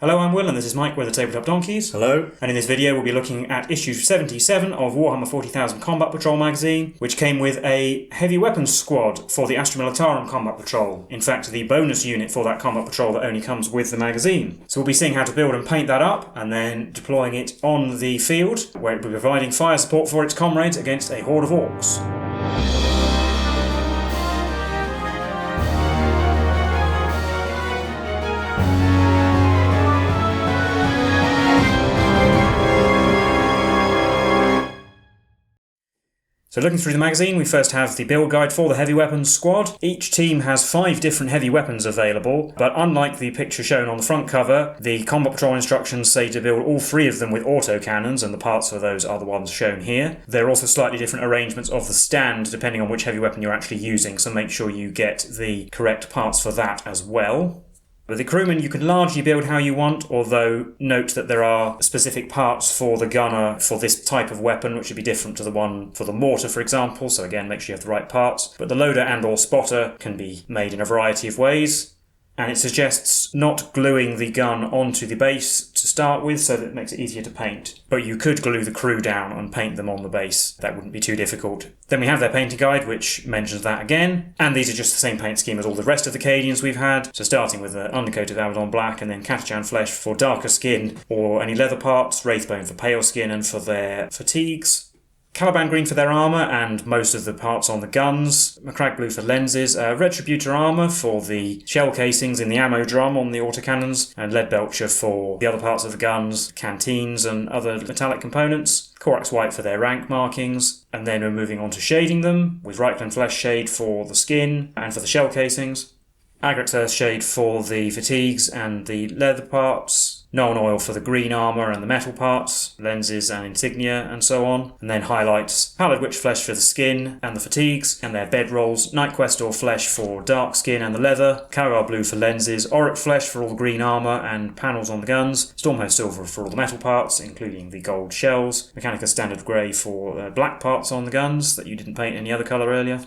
Hello, I'm Will and this is Mike with the Tabletop Donkeys. Hello. And in this video we'll be looking at issue 77 of Warhammer 40,000 Combat Patrol magazine, which came with a Heavy Weapons Squad for the Astra Militarum Combat Patrol. In fact, the bonus unit for that Combat Patrol that only comes with the magazine. So we'll be seeing how to build and paint that up, and then deploying it on the field, where it will be providing fire support for its comrades against a horde of Orks. So looking through the magazine, we first have the build guide for the Heavy Weapons Squad. Each team has 5 different heavy weapons available, but unlike the picture shown on the front cover, the Combat Patrol instructions say to build all 3 of them with autocannons, and the parts for those are the ones shown here. There are also slightly different arrangements of the stand depending on which heavy weapon you're actually using, so make sure you get the correct parts for that as well. With the crewman, you can largely build how you want, although note that there are specific parts for the gunner for this type of weapon, which would be different to the one for the mortar, for example, so again, make sure you have the right parts. But the loader and or spotter can be made in a variety of ways, and it suggests not gluing the gun onto the base to start with, so that it makes it easier to paint. But you could glue the crew down and paint them on the base. That wouldn't be too difficult. Then we have their painting guide, which mentions that again. And these are just the same paint scheme as all the rest of the Cadians we've had. So starting with the undercoat of Abaddon black, and then Cadian flesh for darker skin or any leather parts, Wraithbone for pale skin and for their fatigues. Caliban green for their armour and most of the parts on the guns, Macragge blue for lenses, Retributor armour for the shell casings in the ammo drum on the autocannons, and Leadbelcher for the other parts of the guns, canteens and other metallic components, Corax white for their rank markings, and then we're moving on to shading them, with Reikland flesh shade for the skin and for the shell casings, Agrex earth shade for the fatigues and the leather parts, Nuln oil for the green armour and the metal parts, lenses and insignia and so on, and then highlights Pallid Witch flesh for the skin and the fatigues and their bedrolls, Night Questor flesh for dark skin and the leather, Cargar blue for lenses, Auric flesh for all the green armour and panels on the guns, Stormhost silver for all the metal parts, including the gold shells, Mechanica standard grey for black parts on the guns that you didn't paint any other colour earlier.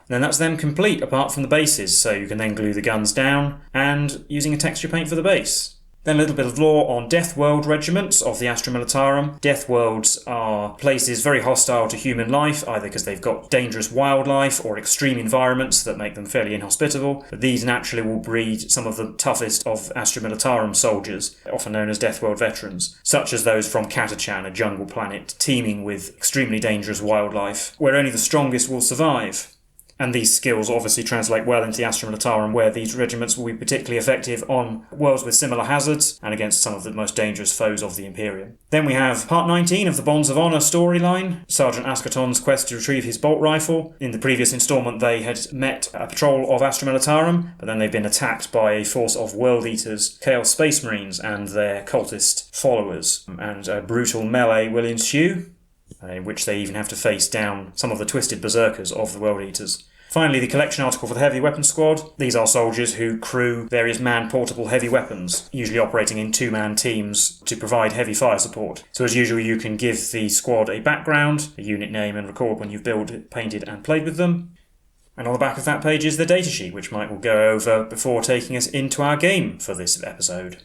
And then that's them complete apart from the bases, so you can then glue the guns down and using a texture paint for the base. Then a little bit of lore on Death World regiments of the Astra Militarum. Death Worlds are places very hostile to human life, either because they've got dangerous wildlife or extreme environments that make them fairly inhospitable. But these naturally will breed some of the toughest of Astra Militarum soldiers, often known as Death World veterans, such as those from Catachan, a jungle planet teeming with extremely dangerous wildlife, where only the strongest will survive. And these skills obviously translate well into the Astra Militarum, where these regiments will be particularly effective on worlds with similar hazards and against some of the most dangerous foes of the Imperium. Then we have Part 19 of the Bonds of Honour storyline, Sergeant Ascaton's quest to retrieve his bolt rifle. In the previous instalment they had met a patrol of Astra Militarum, but then they've been attacked by a force of World Eaters, Chaos Space Marines and their cultist followers, and a brutal melee will ensue, in which they even have to face down some of the twisted berserkers of the World Eaters. Finally, the collection article for the Heavy Weapons Squad. These are soldiers who crew various man-portable heavy weapons, usually operating in 2-man teams to provide heavy fire support. So as usual, you can give the squad a background, a unit name, and record when you've built, painted and played with them. And on the back of that page is the datasheet, which Mike will go over before taking us into our game for this episode.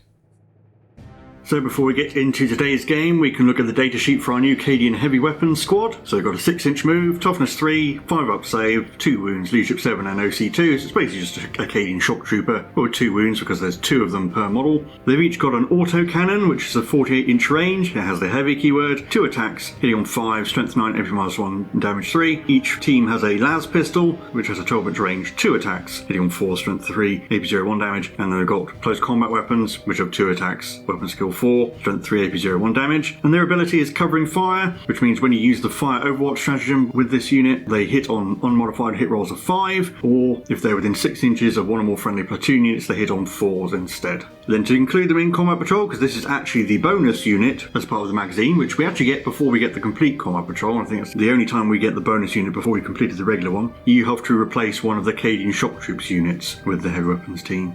So before we get into today's game, we can look at the datasheet for our new Cadian Heavy Weapons Squad. So we've got a 6-inch move, toughness 3, 5 up save, 2 wounds, leadership 7 and OC 2. So it's basically just a Cadian Shock Trooper with 2 wounds because there's 2 of them per model. They've each got an autocannon, which is a 48-inch range. It has the heavy keyword, 2 attacks, hitting on 5, strength 9, AP -1, and damage 3. Each team has a las pistol, which has a 12-inch range, 2 attacks, hitting on 4, strength 3, AP 01 damage. And then they've got close combat weapons, which have 2 attacks, weapon skill 4, strength 3, AP 01 damage, and their ability is covering fire, which means when you use the fire overwatch stratagem with this unit, they hit on unmodified hit rolls of 5, or if they're within 6 inches of one or more friendly platoon units, they hit on 4s instead. Then to include them in Combat Patrol, because this is actually the bonus unit as part of the magazine, which we actually get before we get the complete Combat Patrol. I think that's the only time we get the bonus unit before we completed the regular one. You have to replace one of the Cadian Shock Troops units with the Heavy Weapons team.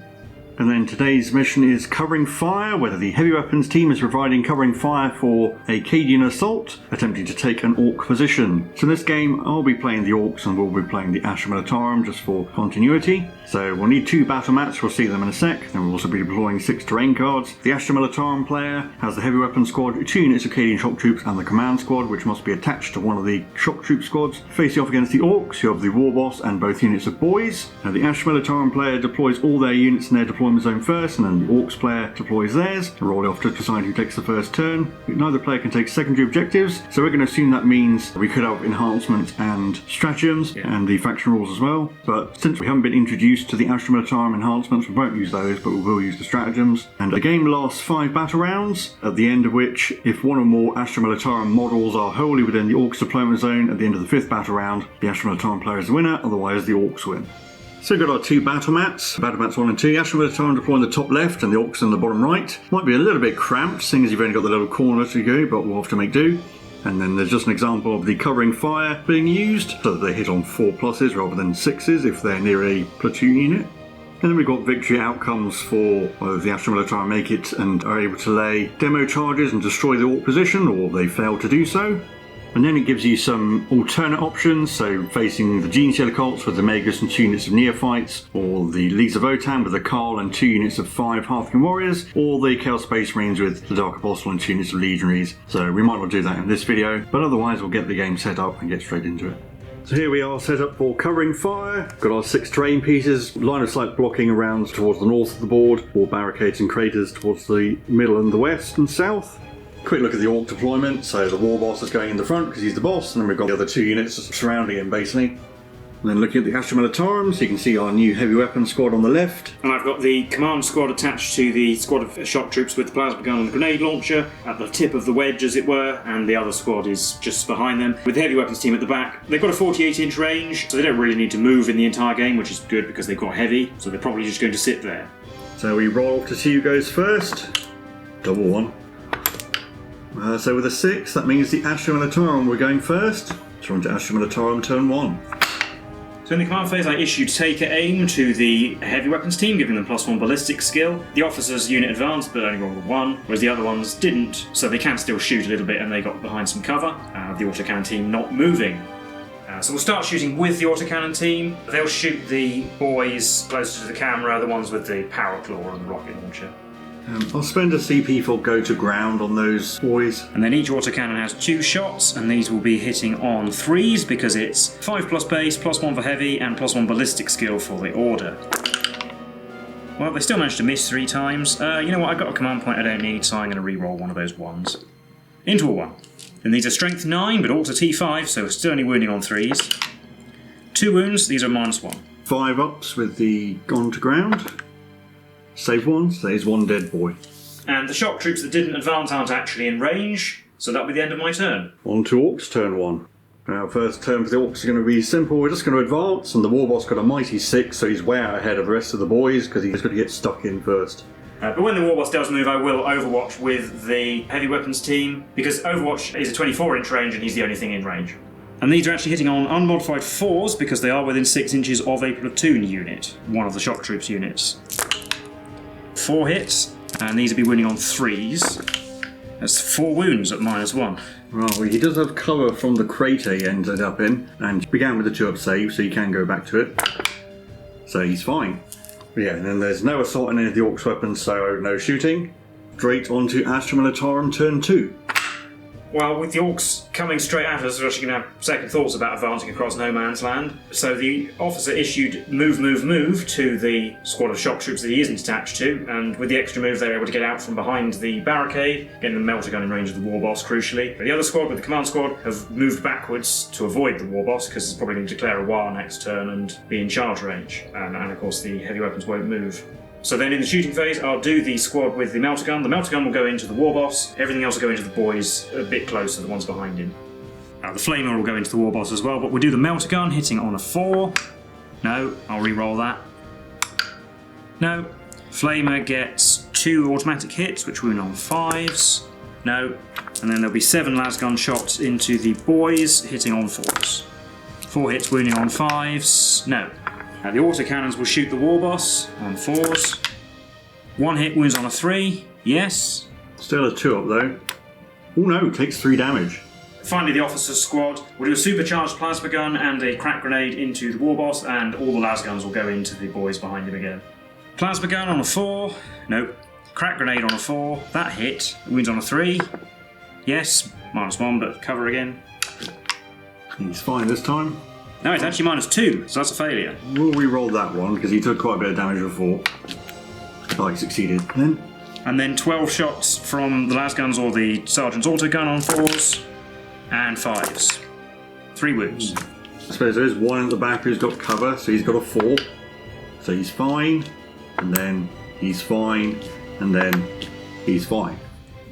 And then today's mission is covering fire, whether the Heavy Weapons team is providing covering fire for a Cadian assault, attempting to take an Ork position. So in this game, I'll be playing the Orks and we'll be playing the Astra Militarum just for continuity. So we'll need 2 battle mats, we'll see them in a sec, and we'll also be deploying 6 terrain cards. The Astra Militarum player has the Heavy Weapons Squad, 2 units of Cadian Shock Troops and the Command Squad, which must be attached to one of the Shock Troop squads. Facing off against the Orks, you have the War Boss and both units of boys. Now the Astra Militarum player deploys all their units in their deployment zone first, and then the Orks player deploys theirs. They roll it off to decide who takes the first turn. Neither player can take secondary objectives, so we're going to assume that means we could have enhancements and stratagems, and the faction rules as well. But since we haven't been introduced to the Astra Militarum enhancements, we won't use those, but we will use the stratagems. And the game lasts 5 battle rounds, at the end of which, if one or more Astra Militarum models are wholly within the Orks deployment zone, at the end of the 5th battle round, the Astra Militarum player is the winner, otherwise the Orks win. So we've got our 2 battle mats, battle mats 1 and 2. Astra Militarum deploy in the top left and the Orks in the bottom right. Might be a little bit cramped, seeing as you've only got the little corner to go, but we'll have to make do. And then there's just an example of the covering fire being used, so that they hit on 4 pluses rather than 6s if they're near a platoon unit. And then we've got victory outcomes for whether the Astra Militarum make it and are able to lay demo charges and destroy the Ork position, or they fail to do so. And then it gives you some alternate options, so facing the Genestealer cults with the Magus and 2 units of Neophytes, or the Leagues of Votan with the Karl and 2 units of 5 Hearthkin Warriors, or the Chaos Space Marines with the Dark Apostle and 2 units of Legionaries. So we might not do that in this video, but otherwise we'll get the game set up and get straight into it. So here we are set up for covering fire. Got our 6 terrain pieces, line of sight blocking around towards the north of the board, 4 barricades and craters towards the middle and the west and south. Quick look at the Ork deployment. So the War Boss is going in the front because he's the boss, and then we've got the other 2 units surrounding him basically. And then looking at the Astra Militarum, so you can see our new Heavy Weapons Squad on the left. And I've got the Command Squad attached to the squad of Shock Troops with the plasma gun and the grenade launcher at the tip of the wedge, as it were, and the other squad is just behind them with the Heavy Weapons team at the back. They've got a 48-inch range, so they don't really need to move in the entire game, which is good because they've got heavy, so they're probably just going to sit there. So we roll off to see who goes first. Double 1. So with a 6, that means the Astra Militarum were going first. So on to Astra Militarum turn 1. So in the command phase I issued Taker Aim to the Heavy Weapons team, giving them +1 ballistic skill. The officers unit advanced but only rolled a 1, whereas the other ones didn't, so they can still shoot a little bit and they got behind some cover. The autocannon team not moving. So we'll start shooting with the autocannon team. They'll shoot the boys closer to the camera, the ones with the power claw and the rocket launcher. I'll spend a CP for go to ground on those boys. And then each autocannon has 2 shots, and these will be hitting on 3s because it's 5+ base, +1 for heavy, and +1 ballistic skill for the order. Well, they still managed to miss 3 times. You know what, I've got a command point I don't need, so I'm going to re-roll one of those 1s. Into a 1. And these are strength 9, but also T5, so we're still only wounding on 3s. 2 wounds, these are -1. 5 ups with the gone to ground. Save 1, saves 1 dead boy. And the shock troops that didn't advance aren't actually in range, so that'll be the end of my turn. On to Orks turn 1. Now first turn for the Orks is going to be simple, we're just going to advance, and the War Boss got a mighty 6, so he's way out ahead of the rest of the boys because he's going to get stuck in first. But when the War Boss does move, I will Overwatch with the Heavy Weapons team, because Overwatch is a 24-inch range and he's the only thing in range. And these are actually hitting on unmodified 4s because they are within 6 inches of a platoon unit, one of the Shock Troops units. 4 hits, and these will be winning on 3s. That's 4 wounds at -1. Well, he does have cover from the crater he ended up in, and began with a 2-up save, so you can go back to it. So he's fine. But yeah, and then there's no assault on any of the Orks weapons, so no shooting. Straight on to Astra Militarum turn 2. Well, with the Orks coming straight at us, we're actually going to have second thoughts about advancing across no man's land. So the officer issued move, move, move to the squad of shock troops that he isn't attached to, and with the extra move they're able to get out from behind the barricade, getting the melter gun in range of the War Boss, crucially. But the other squad, with the command squad, have moved backwards to avoid the War Boss, because it's probably going to declare a war next turn and be in charge range. And of course the heavy weapons won't move. So then in the shooting phase, I'll do the squad with the melter gun. The melter gun will go into the War Boss. Everything else will go into the boys a bit closer, the ones behind him. The flamer will go into the War Boss as well, but we'll do the melter gun, hitting on a 4. No, I'll re-roll that. No. Flamer gets 2 automatic hits, which wound on 5s. No. And then there'll be 7 lasgun shots into the boys, hitting on 4s. 4 hits, wounding on 5s. No. Now the autocannons will shoot the War Boss on 4s. 1 hit, wounds on a 3. Yes. Still a 2-up though. Oh no, takes 3 damage. Finally, the officer's squad will do a supercharged plasma gun and a crack grenade into the war boss, and all the las guns will go into the boys behind him again. Plasma gun on a 4. Nope. Crack grenade on a 4. That hit. Wounds on a 3. Yes. -1, but cover again. He's fine this time. No, it's actually -2, so that's a failure. We'll re-roll that one because he took quite a bit of damage before. Oh, he succeeded. And then 12 shots from the las guns or the sergeant's auto gun on 4s and 5s. 3 wounds. I suppose there is one at the back who's got cover, so he's got a 4. So he's fine, and then he's fine, and then he's fine.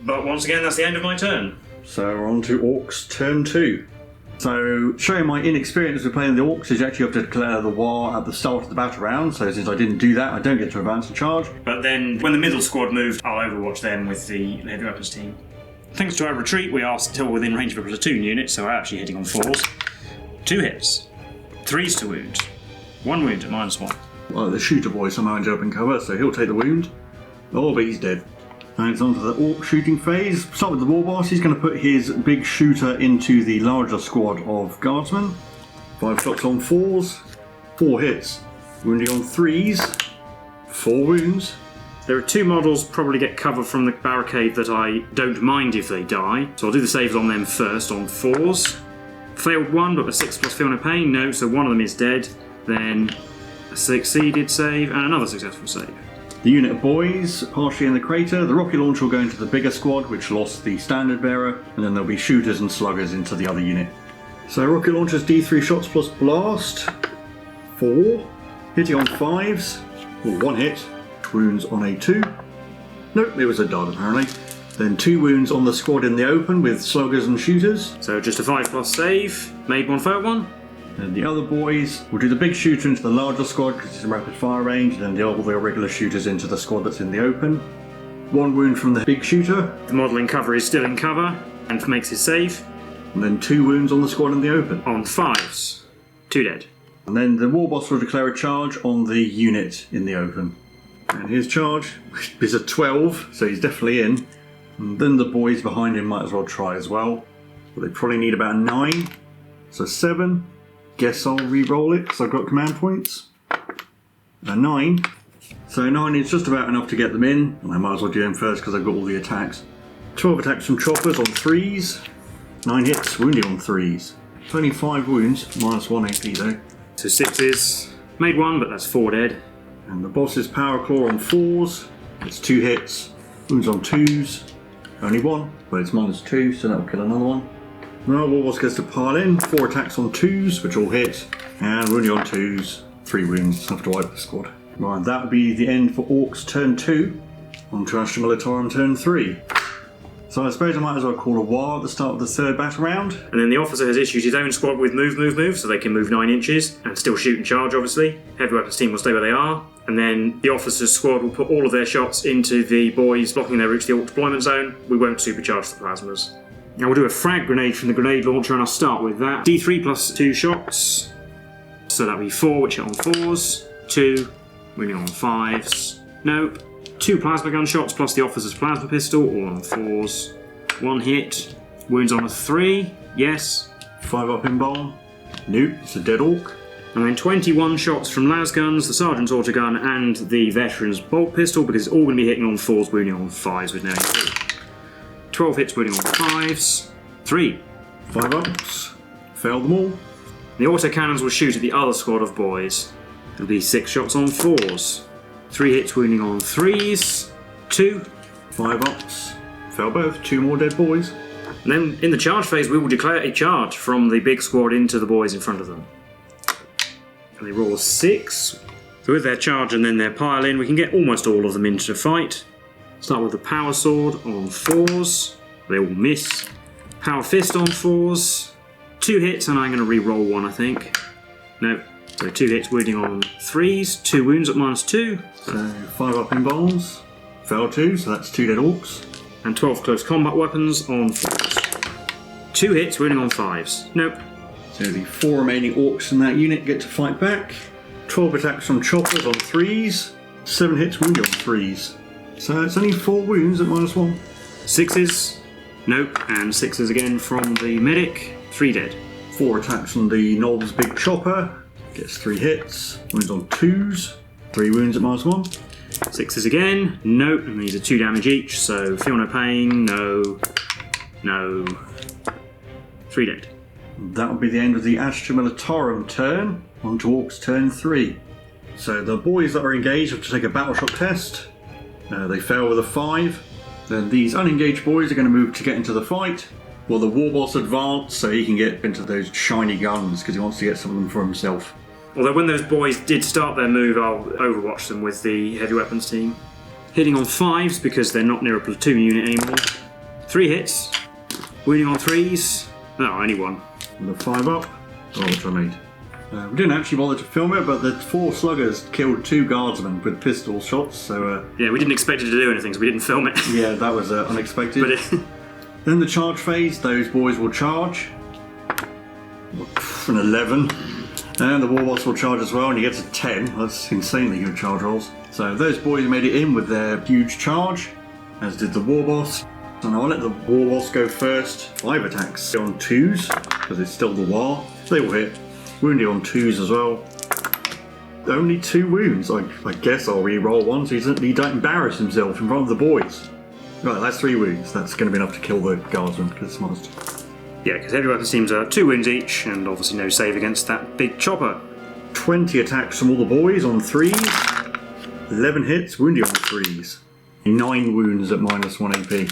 But once again, that's the end of my turn. So we're on to Orks turn 2. So, showing my inexperience with playing the Orks is you actually have to declare the war at the start of the battle round, so since I didn't do that, I don't get to advance and charge. But then, when the middle squad moved, I'll overwatch them with the heavy weapons team. Thanks to our retreat, we are still within range of a platoon unit, so we're actually hitting on 4s. 2 hits. 3s to wound. 1 wound at -1. Well, the shooter boy somehow ended up in cover, so he'll take the wound. Oh, but he's dead. And it's on to the Ork shooting phase. Start with the war boss. He's going to put his big shooter into the larger squad of guardsmen. 5 shots on 4s. 4 hits. Wounding on 3s. 4 wounds. There are 2 models probably get cover from the barricade that I don't mind if they die. So I'll do the saves on them first on 4s. Failed 1, but a 6 plus feel no pain. No, so one of them is dead. Then a succeeded save and another successful save. The unit of boys, partially in the crater. The rocket launcher will go into the bigger squad, which lost the standard bearer, and then there'll be shooters and sluggers into the other unit. So rocket launcher's D3 shots plus blast. 4. Hitting on 5s. Well, 1 hit. Wounds on a 2. Nope, it was a dud apparently. Then 2 wounds on the squad in the open with sluggers and shooters. So just a 5 plus save. Made 1, failed 1. And the other boys will do the big shooter into the larger squad because it's in rapid fire range, and then all the regular shooters into the squad that's in the open. 1 wound from the big shooter. The model in cover is still in cover and makes his save. And then 2 wounds on the squad in the open. On 5s. 2 dead. And then the war boss will declare a charge on the unit in the open. And his charge is a 12, so he's definitely in. And then the boys behind him might as well try as well. But they probably need about 9. So 7. Guess I'll re-roll it because I've got command points. A 9. So 9 is just about enough to get them in, and I might as well do them first because I've got all the attacks. 12 attacks from choppers on 3s. 9 hits, wounding on 3s. It's only 5 wounds, -1 AP though. So 6s. Made 1, but that's 4 dead. And the boss's power claw on 4s. It's 2 hits. Wounds on 2s. Only 1, but it's -2, so that'll kill another one. Now war boss gets to pile in. 4 attacks on 2s, which all hit. And wounding on 2s. 3 wounds, enough to wipe the squad. Right, that'll be the end for Orks turn 2. On to Astra Militarum turn 3. So I suppose I might as well call a war at the start of the 3rd battle round. And then the officer has issued his own squad with move, so they can move 9 inches and still shoot and charge, obviously. Heavy weapons team will stay where they are. And then the officer's squad will put all of their shots into the boys blocking their route to the Ork deployment zone. We won't supercharge the plasmas. Now we'll do a frag grenade from the grenade launcher, and I'll start with that. D3 plus 2 shots. So that'll be 4, which hit on 4s. 2, wounding on 5s. Nope. 2 plasma gun shots plus the officer's plasma pistol, all on 4s. 1 hit. Wounds on a 3. Yes. 5 up in bomb. Nope, it's a dead Ork. And then 21 shots from las guns, the sergeant's autogun, and the veteran's bolt pistol, because it's all going to be hitting on 4s, wounding on 5s with no AP. 12 hits, wounding on 5s. 3. 5 ups. Failed them all. The autocannons will shoot at the other squad of boys. It'll be 6 shots on 4s. 3 hits, wounding on 3s. 2. 5 ups. Fail both. 2 more dead boys. And then in the charge phase, we will declare a charge from the big squad into the boys in front of them. And they roll a 6. So with their charge and then their pile in, we can get almost all of them into fight. Start with the power sword on 4s. They all miss. Power fist on 4s. 2 hits, and I'm going to re-roll 1, I think. No. So 2 hits, wounding on 3s. 2 wounds at -2. So 5 up in bombs. Failed 2, so that's 2 dead Orks. And 12 close combat weapons on 4s. 2 hits, wounding on 5s. Nope. So the 4 remaining Orks in that unit get to fight back. 12 attacks from choppers on 3s. 7 hits, wounding on 3s. So it's only 4 wounds at -1. 6s. Nope. And 6s again from the medic. 3 dead. 4 attacks on the Nob's big chopper. Gets 3 hits. Wounds on 2s. 3 wounds at -1. 6s again. Nope. And these are 2 damage each, so feel no pain. No. 3 dead. That will be the end of the Astra Militarum turn. On to Orks turn 3. So the boys that are engaged have to take a battle shock test. They fail with a 5. Then these unengaged boys are going to move to get into the fight. Well, the war boss advance so he can get into those shiny guns because he wants to get some of them for himself. Although when those boys did start their move, I'll overwatch them with the heavy weapons team. Hitting on 5s because they're not near a platoon unit anymore. 3 hits. Wounding on 3s. No, only 1. And the 5 up. Oh, which I made. We didn't actually bother to film it, but the 4 sluggers killed 2 guardsmen with pistol shots, so... yeah, we didn't expect it to do anything, so we didn't film it. Yeah, that was unexpected. But Then the charge phase, those boys will charge. An 11. And the war boss will charge as well, and he gets a 10. That's insanely good charge rolls. So those boys made it in with their huge charge, as did the war boss. And I'll let the war boss go first. 5 attacks on 2s, because it's still the war. They will hit. Wounded on 2s as well. Only 2 wounds. I guess I'll re-roll one so he don't embarrass himself in front of the boys. Right, that's 3 wounds. That's going to be enough to kill the guardsman because it's monster. yeah, because heavy weapons teams are 2 wounds each, and obviously no save against that big chopper. 20 attacks from all the boys on 3s. 11 hits, wounded on 3s. 9 wounds at -1 AP.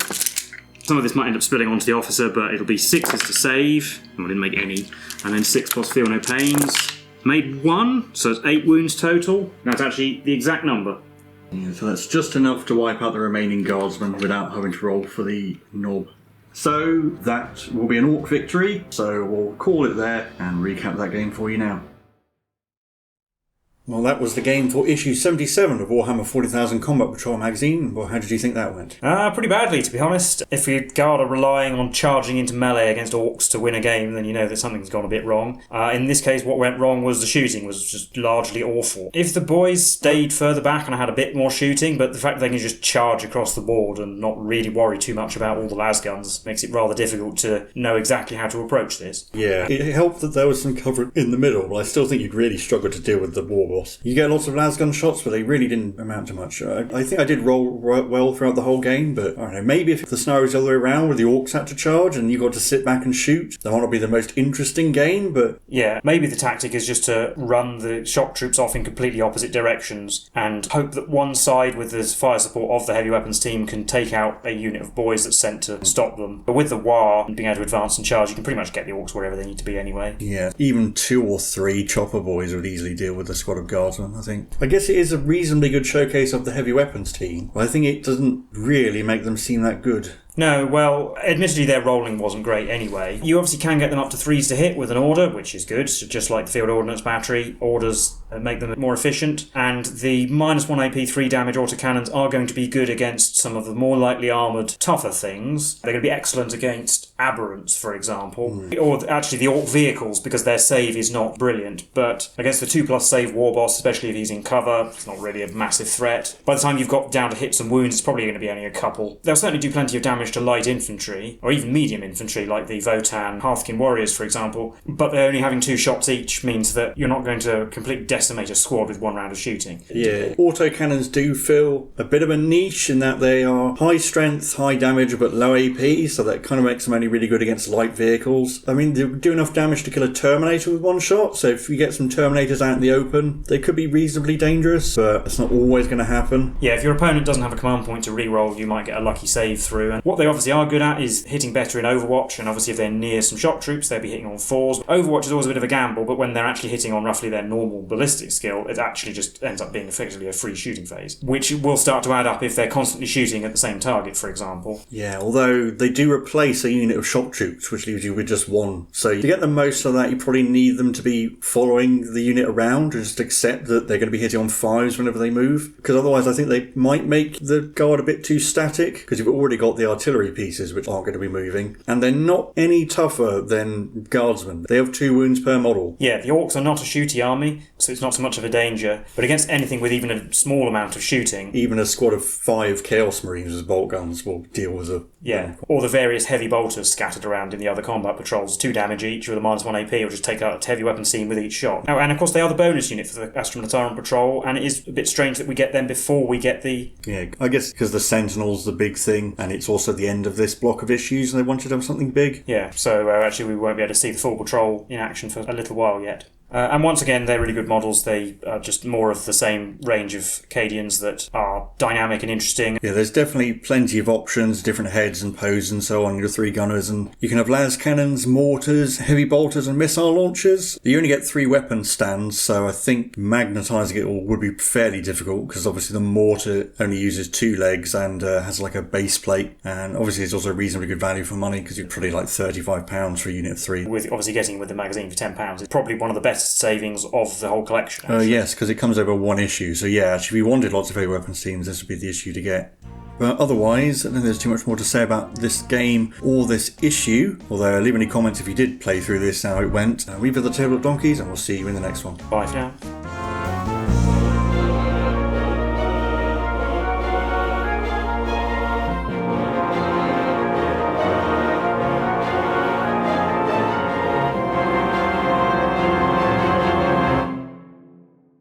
Some of this might end up spilling onto the officer, but it'll be 6s to save. Well, I didn't make any. And then 6 plus feel no pains. Made 1, so it's 8 wounds total. That's actually the exact number. Yeah, so that's just enough to wipe out the remaining guardsmen without having to roll for the knob. So that will be an Ork victory. So we'll call it there and recap that game for you now. Well, that was the game for issue 77 of Warhammer 40,000 Combat Patrol magazine. Well, how did you think that went? Pretty badly, to be honest. If your guard are relying on charging into melee against orcs to win a game, then you know that something's gone a bit wrong. In this case, what went wrong was the shooting was just largely awful. If the boys stayed further back and had a bit more shooting, but the fact that they can just charge across the board and not really worry too much about all the las guns makes it rather difficult to know exactly how to approach this. Yeah, it helped that there was some cover in the middle, but I still think you'd really struggle to deal with the war boss. You get lots of lasgun shots, but they really didn't amount to much. I think I did roll well throughout the whole game, but I don't know, maybe if the scenario was the other way around where the orcs had to charge and you got to sit back and shoot, that might not be the most interesting game, but... Yeah, maybe the tactic is just to run the shock troops off in completely opposite directions and hope that one side with the fire support of the heavy weapons team can take out a unit of boys that's sent to stop them. But with the WAR and being able to advance and charge, you can pretty much get the orcs wherever they need to be anyway. Yeah, even 2 or 3 chopper boys would easily deal with a squad of guardsmen, I think. I guess it is a reasonably good showcase of the heavy weapons team, but I think it doesn't really make them seem that good. No, well, admittedly their rolling wasn't great anyway. You obviously can get them up to 3s to hit with an order, which is good, so just like the Field Ordnance Battery, orders make them more efficient, and the -1 AP 3 damage autocannons are going to be good against some of the more lightly armoured, tougher things. They're going to be excellent against aberrants, for example, or actually the Ork vehicles, because their save is not brilliant, but against the 2+ save war boss, especially if he's in cover, it's not really a massive threat. By the time you've got down to hits and wounds, it's probably going to be only a couple. They'll certainly do plenty of damage to light infantry, or even medium infantry like the Votan Hearthkin Warriors, for example, but they're only having 2 shots each means that you're not going to completely decimate a squad with 1 round of shooting. Yeah, autocannons do fill a bit of a niche in that they are high strength, high damage, but low AP, so that kind of makes them only really good against light vehicles. I mean, they do enough damage to kill a Terminator with 1 shot, so if you get some Terminators out in the open, they could be reasonably dangerous, but it's not always going to happen. Yeah, if your opponent doesn't have a command point to reroll, you might get a lucky save through, and what they obviously are good at is hitting better in Overwatch, and obviously if they're near some shock troops, they'll be hitting on 4s. Overwatch is always a bit of a gamble, but when they're actually hitting on roughly their normal ballistic skill, it actually just ends up being effectively a free shooting phase, which will start to add up if they're constantly shooting at the same target, for example. Yeah, although they do replace a unit unit of shock troops, which leaves you with just one. So to get the most of that, you probably need them to be following the unit around and just accept that they're going to be hitting on 5s whenever they move. Because otherwise I think they might make the guard a bit too static, because you've already got the artillery pieces which aren't going to be moving. And they're not any tougher than guardsmen. They have 2 wounds per model. Yeah, the Orks are not a shooty army, so it's not so much of a danger. But against anything with even a small amount of shooting... Even a squad of 5 Chaos Marines with bolt guns will deal with a... Yeah, or the various heavy bolters scattered around in the other combat patrols. 2 damage each with a -1 AP, or just take out a heavy weapon scene with each shot. Now, and of course they are the bonus unit for the Astra Militarum Patrol, and it is a bit strange that we get them before we get the... Yeah, I guess because the Sentinel's the big thing, and it's also the end of this block of issues, and they wanted to have something big. Yeah, so actually we won't be able to see the full patrol in action for a little while yet. And once again, they're really good models. They are just more of the same range of Cadians that are dynamic and interesting. Yeah, there's definitely plenty of options, different heads and poses and so on, your 3 gunners, and you can have las cannons, mortars, heavy bolters and missile launchers. You only get 3 weapon stands, so I think magnetising it all would be fairly difficult, because obviously the mortar only uses 2 legs and has like a base plate, and obviously it's also reasonably good value for money, because you're probably like £35 for a unit of 3. With obviously getting with the magazine for £10, it's probably one of the best savings of the whole collection. Yes, because it comes over 1 issue. So yeah, actually, if you wanted lots of heavy weapon scenes, this would be the issue to get. But otherwise, I don't think there's too much more to say about this game or this issue. Although, leave any comments if you did play through this, how it went. We've been the Tabletop Donkeys, and we'll see you in the next one. Bye for now.